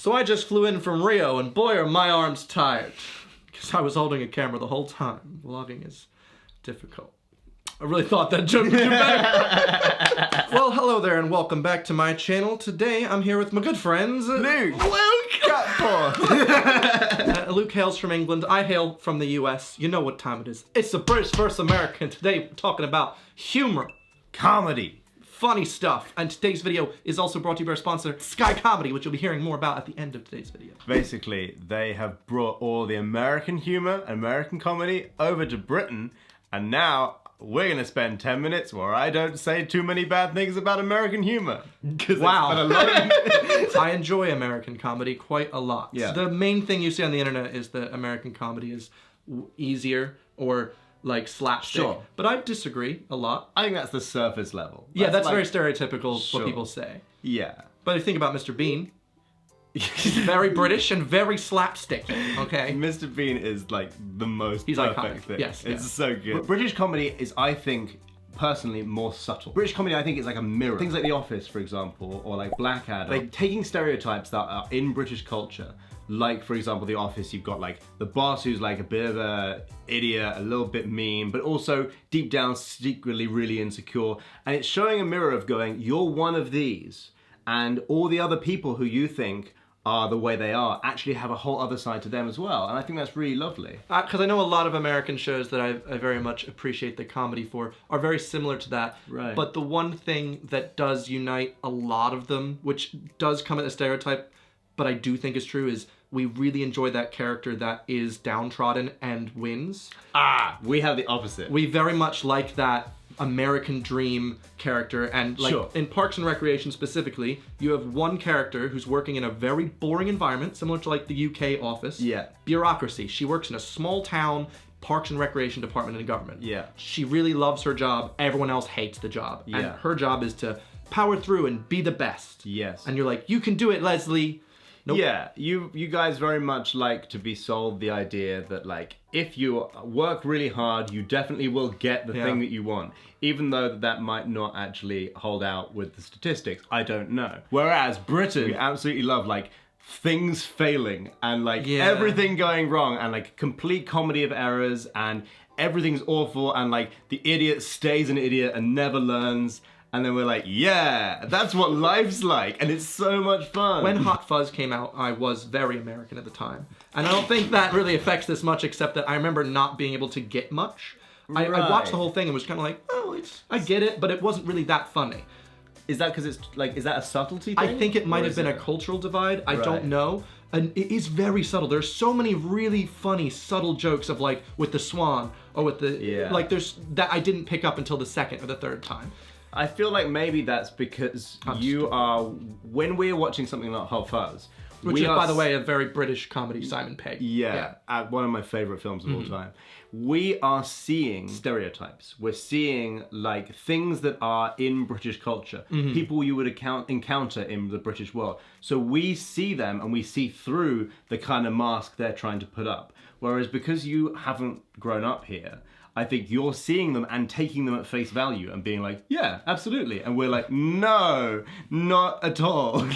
So I just flew in from Rio, and boy are my arms tired. Because I was holding a camera the whole time. Vlogging is difficult. I really thought that joke would do better. Well, hello there, and welcome back to my channel. Today, I'm here with my good friends... Luke! Luke hails from England. I hail from the US. You know what time it is. It's the British vs. American. Today, we're talking about humor. Comedy. Funny stuff. And today's video is also brought to you by our sponsor, Sky Comedy, which you'll be hearing more about at the end of today's video. Basically, they have brought all the American humor, American comedy over to Britain, and now we're gonna spend 10 minutes where I don't say too many bad things about American humor. Wow. I enjoy American comedy quite a lot. Yeah. The main thing you see on the internet is that American comedy is easier or like slapstick. Sure. But I disagree a lot. I think that's the surface level. Yeah, that's like, very stereotypical Sure. what people say. Yeah. But if you think about Mr. Bean, he's very British and very slapstick, okay? Mr. Bean is like the most He's perfect iconic. thing. Yes, It's yeah. so good. British comedy is, I think, personally more subtle. British comedy, I think, is like a mirror. Things like The Office, for example, or like Blackadder. They're taking stereotypes that are in British culture. Like, for example, The Office, you've got like the boss who's like a bit of a idiot, a little bit mean, but also deep down secretly really insecure. And it's showing a mirror of going, you're one of these, and all the other people who you think are the way they are actually have a whole other side to them as well. And I think that's really lovely. Because I know a lot of American shows that I very much appreciate the comedy for are very similar to that. Right. But the one thing that does unite a lot of them, which does come at a stereotype, but I do think is true, is we really enjoy that character that is downtrodden and wins. We have the opposite. We very much like that American dream character, and like Sure. in Parks and Recreation specifically, you have one character who's working in a very boring environment, similar to like the UK office. Yeah. Bureaucracy. She works in a small town Parks and Recreation department in the government. Yeah. She really loves her job. Everyone else hates the job. Yeah. And her job is to power through and be the best. Yes. And you're like, you can do it, Leslie. Nope. Yeah, you guys very much like to be sold the idea that like, if you work really hard, you definitely will get the thing that you want. Even though that might not actually hold out with the statistics, I don't know. Whereas Britain, we absolutely love like things failing and like everything going wrong and like complete comedy of errors and everything's awful and like the idiot stays an idiot and never learns. And then we're like, yeah, that's what life's like, and it's so much fun. When Hot Fuzz came out, I was very American at the time. And I don't think that really affects this much, except that I remember not being able to get much. I watched the whole thing and was kind of like, oh, I get it, but it wasn't really that funny. Is that because it's like, is that a subtlety thing? I think it might have been a cultural divide. I don't know. And it is very subtle. There's so many really funny, subtle jokes of like, with the swan, or with the, like there's, that I didn't pick up until the second or the third time. I feel like maybe that's because you are, when we're watching something like Hot Fuzz, which is, by the way, a very British comedy, Simon Pegg. Yeah, one of my favorite films of all time. We are seeing stereotypes. We're seeing like things that are in British culture, people you would encounter in the British world. So we see them and we see through the kind of mask they're trying to put up. Whereas because you haven't grown up here, I think you're seeing them and taking them at face value and being like, yeah, absolutely. And we're like, no, not at all.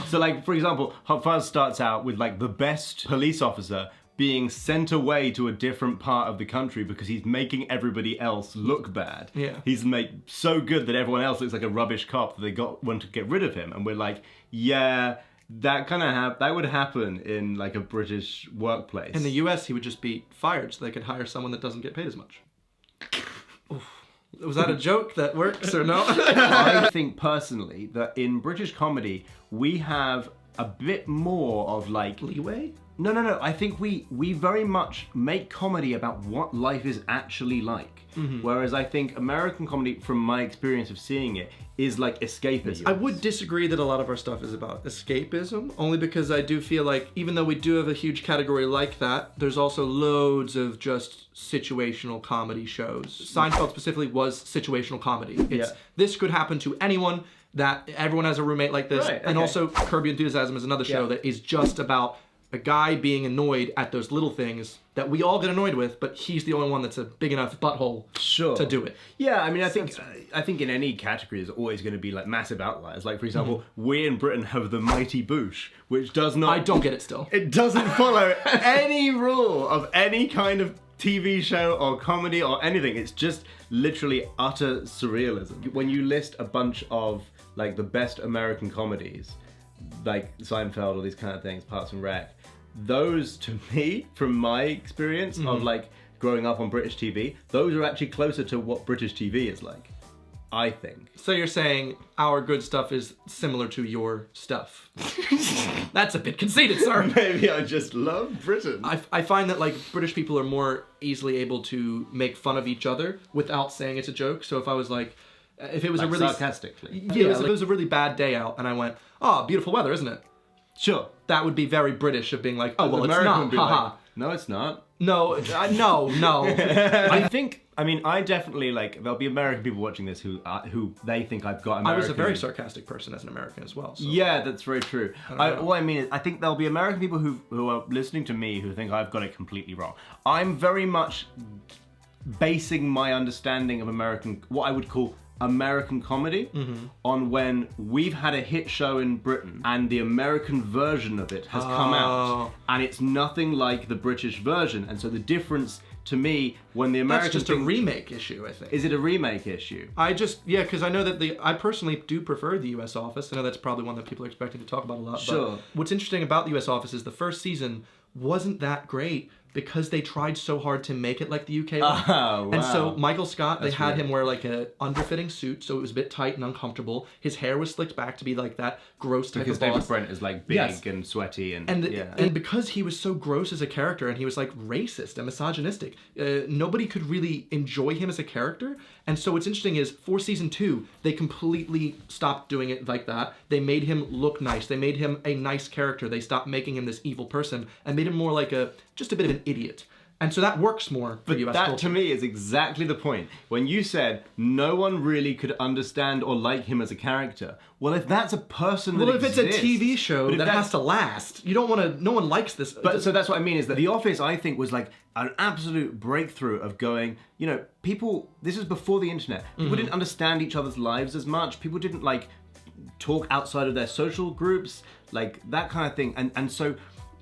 So like, for example, Hot Fuzz starts out with like the best police officer being sent away to a different part of the country because he's making everybody else look bad. Yeah. He's made so good that everyone else looks like a rubbish cop that they want to get rid of him. And we're like, yeah, that kind of that would happen in like a British workplace. In the US, he would just be fired so they could hire someone that doesn't get paid as much. Was that a joke that works or no? I think personally that in British comedy, we have a bit more of like... leeway? No. I think we very much make comedy about what life is actually like. Whereas I think American comedy, from my experience of seeing it, is like escapism. I would disagree that a lot of our stuff is about escapism, only because I do feel like even though we do have a huge category like that, there's also loads of just situational comedy shows. Seinfeld specifically was situational comedy. It's this could happen to anyone, that everyone has a roommate like this, and also Curb Your Enthusiasm is another show that is just about a guy being annoyed at those little things that we all get annoyed with, but he's the only one that's a big enough butthole to do it. Yeah, I mean, I think in any category there's always going to be like massive outliers. Like, for example, we in Britain have the mighty Boosh, which does not... I don't get it still. It doesn't follow any rule of any kind of TV show or comedy or anything. It's just literally utter surrealism. When you list a bunch of like the best American comedies, like Seinfeld or these kind of things, Parks and Rec, those to me, from my experience of like growing up on British TV, those are actually closer to what British TV is like, I think. So you're saying our good stuff is similar to your stuff. That's a bit conceited, sir. Maybe I just love Britain. I find that like British people are more easily able to make fun of each other without saying it's a joke. So if I was like, if it was like a really... sarcastically. Yeah, if it was a really bad day out and I went, oh, beautiful weather, isn't it? Sure. That would be very British of being like, oh, well, American it's would not, be haha. like, no, it's not. No, no. I definitely, like, there'll be American people watching this who they think I've got American. I was a very sarcastic person as an American as well. So. Yeah, that's very true. All I mean is, I think there'll be American people who are listening to me who think I've got it completely wrong. I'm very much basing my understanding of what I would call American comedy on when we've had a hit show in Britain and the American version of it has come out and it's nothing like the British version, and so the difference to me when the American That's just a remake issue, I think. Is it a remake issue? Because I know that I personally do prefer the US Office. I know that's probably one that people are expecting to talk about a lot. Sure. But what's interesting about the US Office is the first season wasn't that great because they tried so hard to make it like the UK one. Oh, wow. And so Michael Scott, they had weird. him wear like a underfitting suit, so it was a bit tight and uncomfortable. His hair was slicked back to be like that gross type Because of boss. David Brent is like big and sweaty and because he was so gross as a character and he was like racist and misogynistic, nobody could really enjoy him as a character. And so what's interesting is for season 2, they completely stopped doing it like that. They made him look nice. They made him a nice character. They stopped making him this evil person and made him more like just a bit of an idiot. And so that works more for US that culture. to me is exactly the point. When you said no one really could understand or like him as a character, well, if that's a person that exists... Well, if it's a TV show that has to last, you don't want to... No one likes this. But so that's what I mean, is that The Office, I think, was like an absolute breakthrough of going, you know, people... This is before the internet. People didn't understand each other's lives as much. People didn't, like, talk outside of their social groups, like, that kind of thing. And so...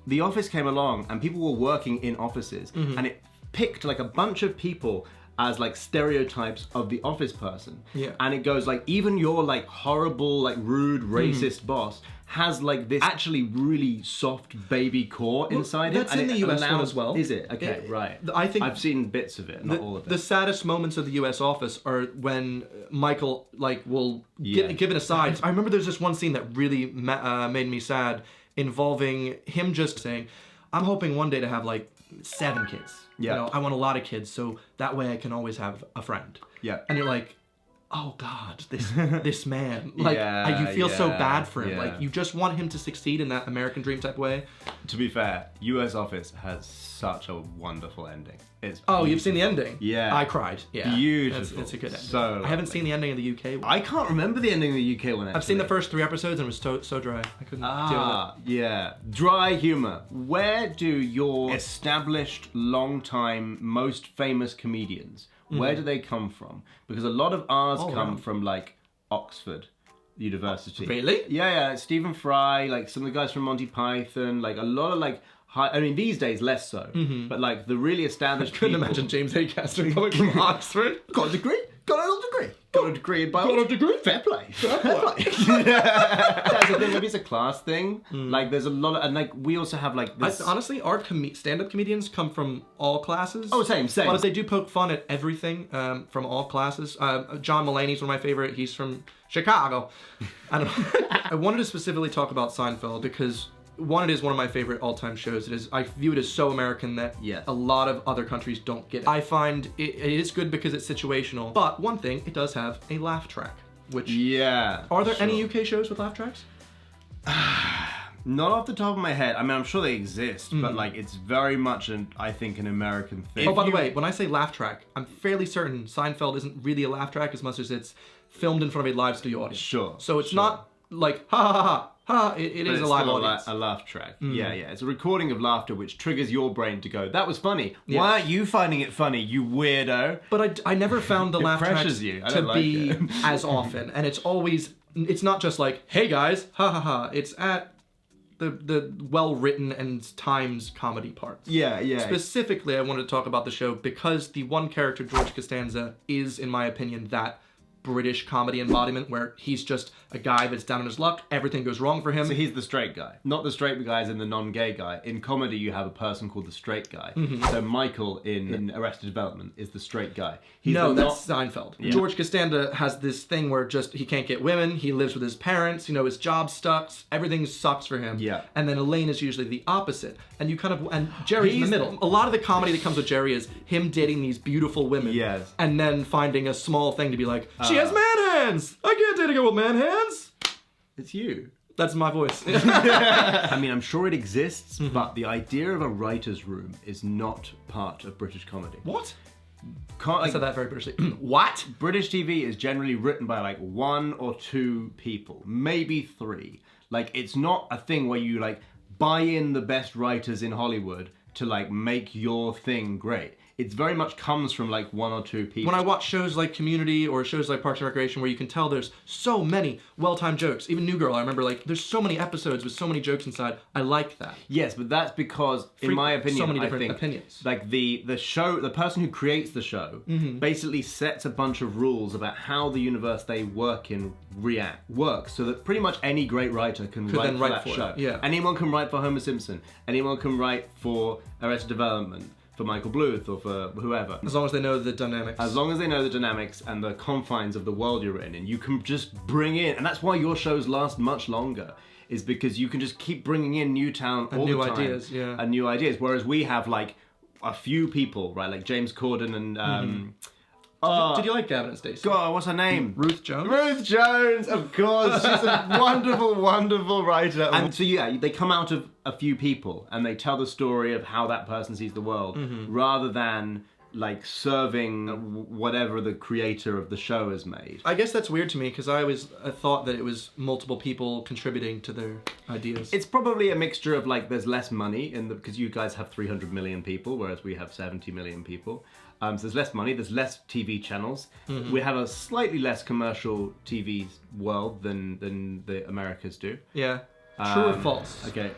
The Office came along and people were working in offices and it picked like a bunch of people as like stereotypes of the office person. Yeah. And it goes like, even your like horrible, like rude, racist boss has like this actually really soft baby core inside that's it. in the US one as well. Is it? Okay, right. I think I've seen bits of it, not all of it. The saddest moments of the US Office are when Michael like will give an aside. I remember there's this one scene that really made me sad, involving him just saying, I'm hoping one day to have like 7 kids. Yeah. You know, I want a lot of kids so that way I can always have a friend. Yeah. And you're like, oh God, this man. Like, you feel so bad for him. Yeah. Like, you just want him to succeed in that American dream type way. To be fair, US Office has such a wonderful ending. It's beautiful. You've seen the ending? Yeah. I cried. Yeah. Beautiful. It's a good ending. So I haven't seen the ending of the UK one. I can't remember the ending of the UK one, actually. I've seen the first 3 episodes and it was so dry. I couldn't deal with it. Yeah. Dry humor. Where do your established, long-time, most famous comedians, where do they come from? Because a lot of ours come from, like, Oxford University. Really? Yeah. Stephen Fry, like, some of the guys from Monty Python, like, a lot of, like, I mean, these days, less so. But, like, the really established Couldn't people... imagine James Acaster coming from Oxford. Got a degree. Got a degree in biology. Got a degree? Fair play. That's the thing. Maybe it's a class thing. Like, there's a lot of... And, like, we also have, like, this... Honestly, our stand-up comedians come from all classes. Oh, same. But they do poke fun at everything from all classes. John Mulaney's one of my favorite. He's from Chicago. I wanted to specifically talk about Seinfeld because... One, it is one of my favorite all-time shows. I view it as so American that a lot of other countries don't get it. I find it is good because it's situational. But one thing, it does have a laugh track. Which are there any UK shows with laugh tracks? Not off the top of my head. I mean, I'm sure they exist, but like it's very much I think an American thing. By the way, when I say laugh track, I'm fairly certain Seinfeld isn't really a laugh track as much as it's filmed in front of a live studio audience. Sure. So it's not like ha ha ha ha. ha, it is a live audience. A laugh track. Yeah. It's a recording of laughter which triggers your brain to go, that was funny. Why aren't you finding it funny, you weirdo? But I never found the laugh tracks to like be it. as often. And it's not just like, hey guys, ha ha ha. It's at the well-written and times comedy parts. Yeah. Specifically, I wanted to talk about the show because the one character, George Costanza, is, in my opinion, that British comedy embodiment where he's just a guy that's down on his luck, everything goes wrong for him. So he's the straight guy. Not the straight guy as in the non-gay guy. In comedy, you have a person called the straight guy. So Michael in Arrested Development is the straight guy. That's Seinfeld. Yeah. George Costanza has this thing where just he can't get women, he lives with his parents, his job sucks, everything sucks for him. Yeah. And then Elaine is usually the opposite. And and Jerry's in the middle. A lot of the comedy that comes with Jerry is him dating these beautiful women. Yes. And then finding a small thing to be like, she has man hands! I can't date a girl with man hands! It's you. That's my voice. I mean, I'm sure it exists, but the idea of a writer's room is not part of British comedy. What? I said that very Britishly. What? British TV is generally written by like 1 or 2 people, maybe 3. Like, it's not a thing where you like buy in the best writers in Hollywood to like make your thing great. It very much comes from like 1 or 2 people. When I watch shows like Community or shows like Parks and Recreation where you can tell there's so many well-timed jokes. Even New Girl, I remember like there's so many episodes with so many jokes inside. I like that. Yes, but that's because, in my opinion, so many I different think, opinions. like the person who creates the show basically sets a bunch of rules about how the universe they work in works, so that pretty much any great writer can write for that show. Yeah. Anyone can write for Homer Simpson. Anyone can write for Arrested Development. For Michael Bluth or for whoever. As long as they know the dynamics. As long as they know the dynamics and the confines of the world you're in, and you can just bring in, and that's why your shows last much longer, is because you can just keep bringing in new talent all the time. Ideas, yeah. And new ideas, whereas we have like a few people, right, like James Corden and... Did you like Gavin and Stacey? God, what's her name? Ruth Jones? Ruth Jones, of course. She's a wonderful, wonderful writer. And so yeah, they come out of a few people and they tell the story of how that person sees the world rather than like serving whatever the creator of the show has made. I guess that's weird to me because I thought that it was multiple people contributing to their ideas. It's probably a mixture of like there's less money because you guys have 300 million people whereas we have 70 million people. So there's less money, there's less TV channels. We have a slightly less commercial TV world than the Americas do. Yeah. True or false? Okay.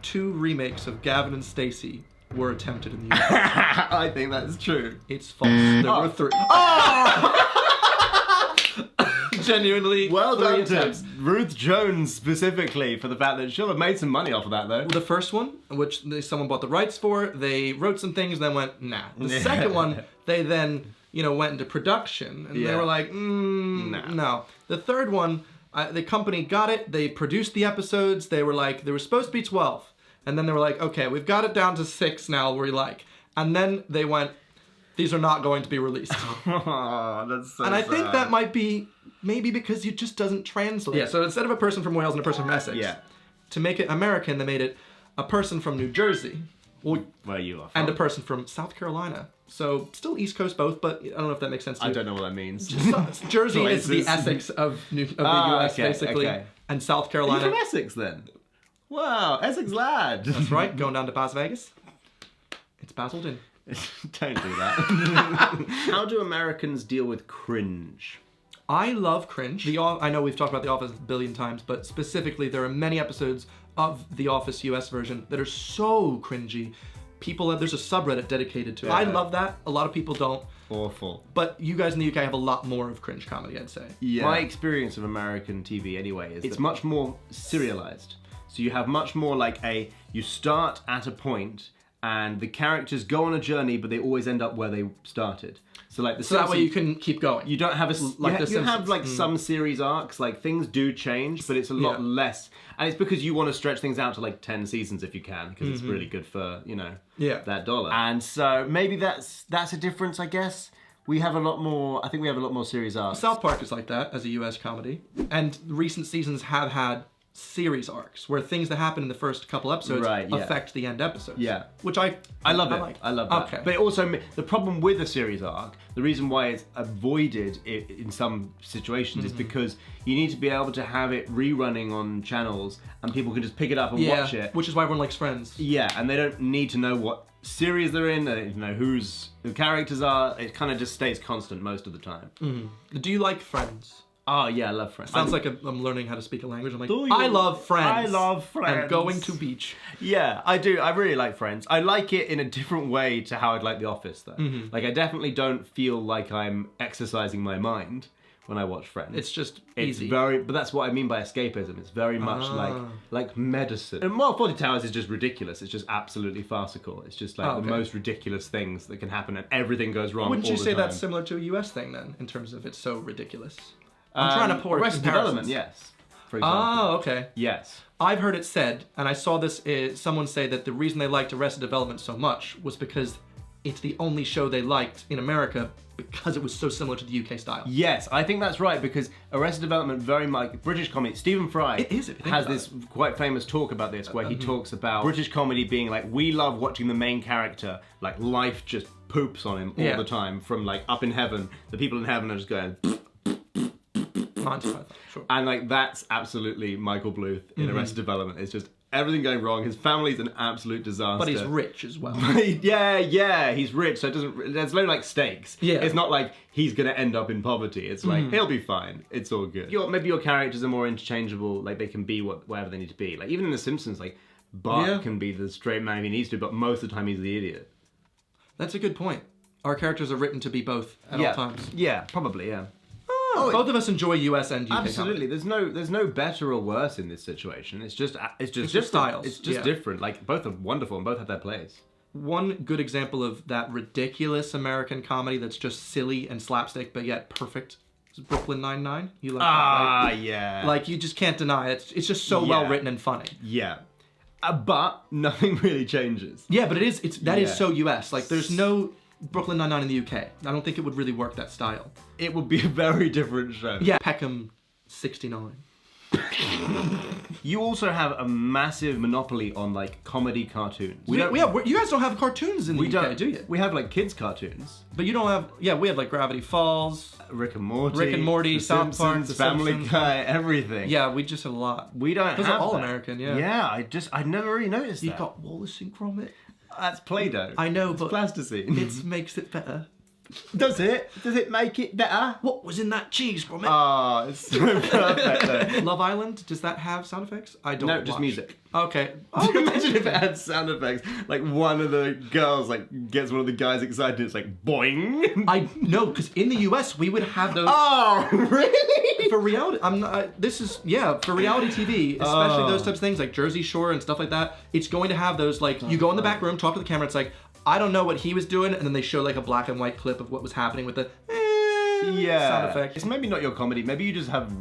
2 remakes of Gavin and Stacey were attempted in the US. I think that's true. It's false. There were 3. Oh! Genuinely, well 3 done attempts. to Ruth Jones specifically for the fact that she'll have made some money off of that though. The first one, which someone bought the rights for, they wrote some things and then went, nah. The second one, they then, went into production and they were like, no. The third one, the company got it, they produced the episodes, they were like, there were supposed to be 12. And then they were like, okay, we've got it down to 6 now, we like. And then they went, these are not going to be released. Oh, that's so And I sad. think that might be maybe because it just doesn't translate. Yeah, so instead of a person from Wales and a person from Essex, to make it American, they made it a person from New Jersey. Where you are from. And a person from South Carolina. So still East Coast both, but I don't know if that makes sense to you. I don't know what that means. Jersey is the Essex of the US, basically. Okay. And South Are Carolina. you from Essex then? Wow, Essex lad. That's right, going down to Las Vegas. It's Basildon. Don't do that. How do Americans deal with cringe? I love cringe. I know we've talked about The Office a billion times, but specifically there are many episodes of The Office US version that are so cringy. There's a subreddit dedicated to it. I love that. A lot of people don't. Awful. But you guys in the UK have a lot more of cringe comedy, I'd say. Yeah. My experience of American TV anyway is it's much more serialized. So you have much more like you start at a point and the characters go on a journey, but they always end up where they started. So like that way you can keep going. You don't have you have like some series arcs, like things do change, but it's a lot less. And it's because you want to stretch things out to like 10 seasons if you can, because it's really good for, that dollar. And so maybe that's a difference, I guess. I think we have a lot more series arcs. South Park is like that as a US comedy. And recent seasons have had series arcs where things that happen in the first couple episodes affect the end episodes. Yeah. Which I love it. like. I love that. Okay. But it also, the problem with a series arc, the reason why it's avoided in some situations is because you need to be able to have it rerunning on channels and people can just pick it up and watch it. Which is why everyone likes Friends. Yeah, and they don't need to know what series they're in, they don't know who the characters are. It kind of just stays constant most of the time. Do you like Friends? Oh yeah, I love Friends. Sounds like I'm learning how to speak a language. I'm like, Do you? I love Friends. I love Friends. And going to beach. Yeah, I do. I really like Friends. I like it in a different way to how I'd like The Office, though. Like, I definitely don't feel like I'm exercising my mind when I watch Friends. It's just It's easy. but that's what I mean by escapism. It's very much like medicine. And while 40 Towers is just ridiculous, it's just absolutely farcical. It's just like the most ridiculous things that can happen and everything goes wrong. Wouldn't you say all the time. that's similar to a US thing then, in terms of it's so ridiculous? I'm trying to pour Arrested Development, yes. For example. Oh, okay. Yes. I've heard it said, and I saw this, someone say that the reason they liked Arrested Development so much was because it's the only show they liked in America because it was so similar to the UK style. Yes, I think that's right, because Arrested Development very much British comedy. Stephen Fry has this quite famous talk about this where he talks about British comedy being like, we love watching the main character, like life just poops on him all the time from like up in heaven. The people in heaven are just going Sure. and like that's absolutely Michael Bluth in Arrested Development. It's just everything going wrong. His family's an absolute disaster. But he's rich as well. yeah, he's rich, so there's no like stakes. Yeah. It's not like he's gonna end up in poverty. It's like he'll be fine. It's all good. Maybe your characters are more interchangeable, like they can be whatever they need to be. Like even in The Simpsons, like Bart can be the straight man if he needs to, but most of the time he's the idiot. That's a good point. Our characters are written to be both at all times. Yeah, probably, yeah. Both of us enjoy US and UK Absolutely. comedy. There's no better or worse in this situation. It's just just styles. It's just different. Like both are wonderful and both have their place. One good example of that ridiculous American comedy that's just silly and slapstick but yet perfect is Brooklyn Nine-Nine. You like that, right? Yeah. Like you just can't deny it. It's just so well written and funny. Yeah. But nothing really changes. Yeah, but that is so US. Like there's no Brooklyn Nine-Nine in the UK. I don't think it would really work that style. It would be a very different show. Yeah, Peckham 69. You also have a massive monopoly on like comedy cartoons. You guys don't have cartoons in the UK, do you? We have like kids cartoons. But you don't have. Yeah, we have like Gravity Falls, Rick and Morty, The South Park, The Family Guy, everything. Yeah, we just have a lot. We don't Those have are all that. American, yeah. Yeah, I never really noticed that. You've got Wallace and Gromit. That's Play-Doh. I know, it's but plasticine. it makes it better. Does it? Does it make it better? What was in that cheese, Gromit? Oh, it's so perfect though. Love Island, does that have sound effects? I don't No, watch. just music. Okay. Imagine if it had sound effects. Like one of the girls like gets one of the guys excited. It's like boing. I know, because in the US we would have those. Oh, really? For reality, for reality TV, especially those types of things like Jersey Shore and stuff like that. It's going to have those like you go in the back room, talk to the camera. It's like I don't know what he was doing, and then they show like a black and white clip of what was happening with the sound effect. It's maybe not your comedy. Maybe you just have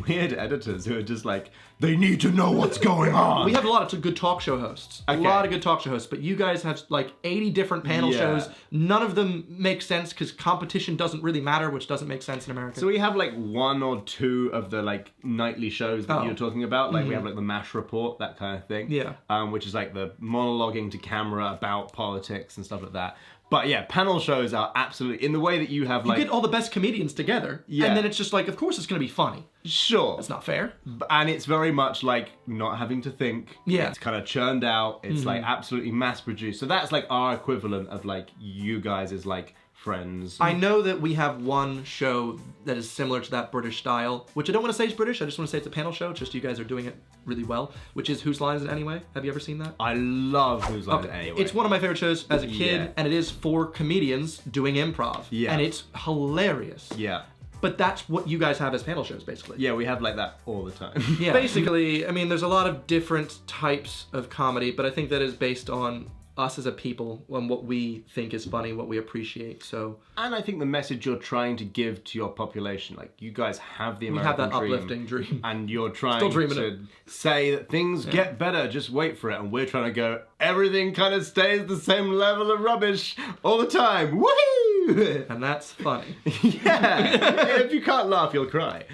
weird editors who are just like they need to know what's going on. We have a lot of good talk show hosts. Okay. A lot of good talk show hosts, but you guys have like 80 different panel shows. None of them make sense because competition doesn't really matter, which doesn't make sense in America. So we have like one or two of the like nightly shows that you're talking about. Like we have like the MASH report, that kind of thing. Yeah. Which is like the monologuing to camera about politics and stuff like that. But yeah, panel shows are absolutely in the way that you have like you get all the best comedians together, and then it's just like, of course, it's going to be funny. Sure. It's not fair. And it's very much like not having to think. Yeah. It's kind of churned out. It's like absolutely mass produced. So that's like our equivalent of like you guys is like Friends. I know that we have one show that is similar to that British style, which I don't want to say is British. I just want to say it's a panel show. It's just you guys are doing it really well, which is Whose Line Is It Anyway? Have you ever seen that? I love Whose Line Is It Anyway. It's one of my favorite shows as a kid, and it is for comedians doing improv. Yeah. And it's hilarious. Yeah. But that's what you guys have as panel shows, basically. Yeah, we have like that all the time. Yeah. Basically, I mean, there's a lot of different types of comedy, but I think that is based on us as a people and what we think is funny, what we appreciate. So, and I think the message you're trying to give to your population, like you guys have the American we have that dream, uplifting dream, and you're trying to to say that things get better, just wait for it, and we're trying to go, everything kind of stays the same level of rubbish all the time. Woohoo! And that's funny. Yeah. If you can't laugh, you'll cry.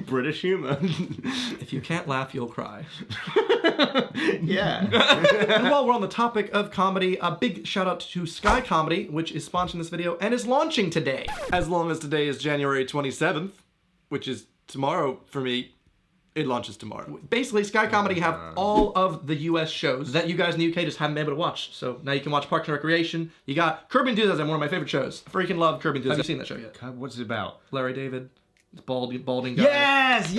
British humor. If you can't laugh, you'll cry. Yeah. And while we're on the topic of comedy, a big shout out to Sky Comedy, which is sponsoring this video and is launching today. As long as today is January 27th, which is tomorrow for me. It launches tomorrow. Basically, Sky Comedy have all of the US shows that you guys in the UK just haven't been able to watch. So now you can watch Parks and Recreation. You got Curb Enthusiasm, one of my favorite shows. I freaking love Curb Enthusiasm. Have you seen that show yet? God, what's it about? Larry David. It's balding guy. Yes!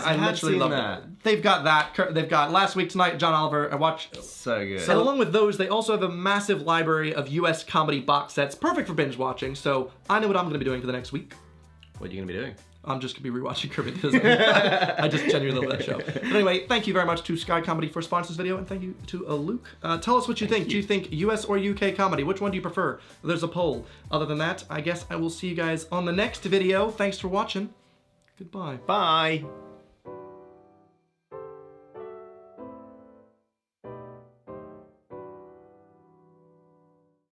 I literally love that. They've got that. They've got Last Week Tonight, John Oliver. I watched. So good. And along with those, they also have a massive library of US comedy box sets, perfect for binge watching. So I know what I'm going to be doing for the next week. What are you going to be doing? I'm just going to be rewatching Curb Enthusiasm. I just genuinely love that show. But anyway, thank you very much to Sky Comedy for sponsoring this video, and thank you to Luke. Tell us what you think. Do you think US or UK comedy? Which one do you prefer? There's a poll. Other than that, I guess I will see you guys on the next video. Thanks for watching. Goodbye. Bye.